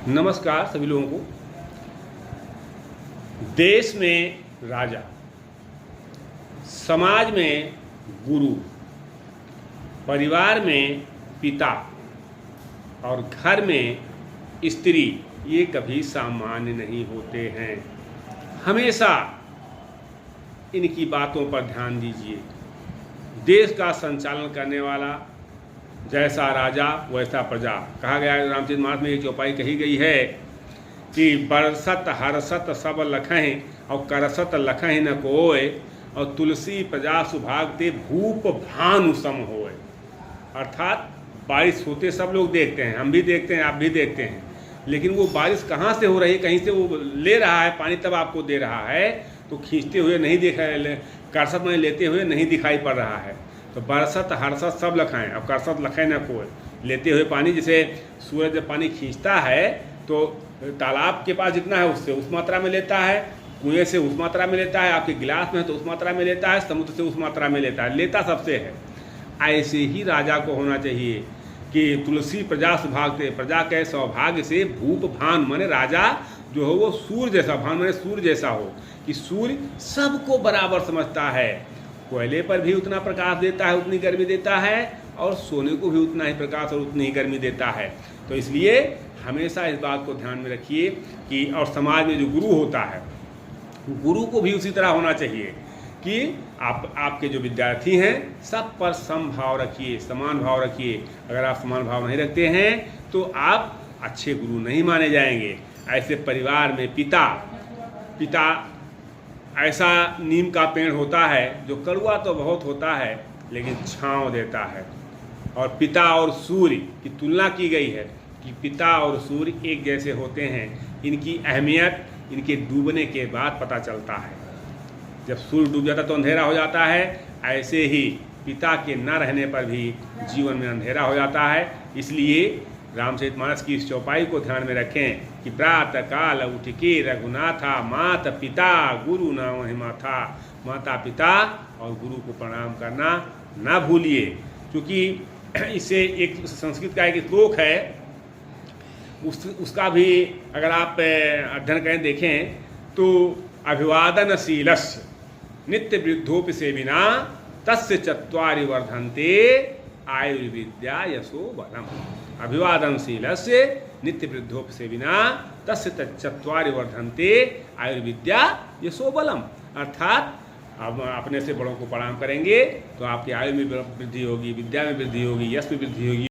नमस्कार सभी लोगों को। देश में राजा, समाज में गुरु, परिवार में पिता और घर में स्त्री, ये कभी सामान्य नहीं होते हैं। हमेशा इनकी बातों पर ध्यान दीजिए। देश का संचालन करने वाला जैसा राजा वैसा प्रजा। कहा गया है, रामचरित मानस में एक चौपाई कही गई है कि बरसत हरसत सब लखें और करसत लखें न कोय और तुलसी प्रजा सुभागते भूप भानु सम होय। अर्थात बारिश होते सब लोग देखते हैं, हम भी देखते हैं, आप भी देखते हैं, लेकिन वो बारिश कहाँ से हो रही है, कहीं से वो ले रहा है पानी तब आपको दे रहा है, तो खींचते हुए नहीं दिख करसत में लेते हुए नहीं दिखाई पड़ रहा है। तो बरसत हरसत सब लखाएं, अब करसत लखें न कोय, लेते हुए पानी। जैसे सूरज जब पानी खींचता है तो तालाब के पास जितना है उससे उस मात्रा में लेता है, कुएं से उस मात्रा में लेता है, आपके गिलास में है तो उस मात्रा में लेता है, समुद्र से उस मात्रा में लेता है, लेता सबसे है। ऐसे ही राजा को होना चाहिए कि तुलसी प्रजा सुभागते, प्रजा के सौभाग्य से भूप भान माने राजा जो हो वो सूर्य जैसा, भान माने सूर्य जैसा हो, कि सूर्य सबको बराबर समझता है। कोयले पर भी उतना प्रकाश देता है, उतनी गर्मी देता है, और सोने को भी उतना ही प्रकाश और उतनी ही गर्मी देता है। तो इसलिए हमेशा इस बात को ध्यान में रखिए कि और समाज में जो गुरु होता है, गुरु को भी उसी तरह होना चाहिए कि आपके जो विद्यार्थी हैं सब पर समभाव रखिए, समान भाव रखिए। अगर आप समान भाव नहीं रखते हैं तो आप अच्छे गुरु नहीं माने जाएंगे। ऐसे परिवार में पिता ऐसा नीम का पेड़ होता है जो कड़वा तो बहुत होता है लेकिन छांव देता है। और पिता और सूर्य की तुलना की गई है कि पिता और सूर्य एक जैसे होते हैं। इनकी अहमियत इनके डूबने के बाद पता चलता है। जब सूर्य डूब जाता तो अंधेरा हो जाता है, ऐसे ही पिता के न रहने पर भी जीवन में अंधेरा हो जाता है। इसलिए रामचरितमानस की इस चौपाई को ध्यान में रखें कि प्रातः काल उठ के रघुनाथा मात पिता गुरु न महिमा था। माता पिता और गुरु को प्रणाम करना ना भूलिए, क्योंकि इससे एक संस्कृत का एक श्लोक है, उसका भी अगर आप अध्ययन करें देखें तो अभिवादनशीलस्य नित्य वृद्धोपि सेविना तस्य चत्वारि वर्धन्ते आयुर्विद्या यशो बलम। अभिवादनशीलस्य नित्य वृद्धोपि सेविना तस्य चत्वारि वर्धन्ते आयुर्विद्या यशो बलम। अर्थात अब अपने से बड़ों को प्रणाम करेंगे तो आपकी आयु में वृद्धि होगी, विद्या में वृद्धि होगी, यश में वृद्धि होगी।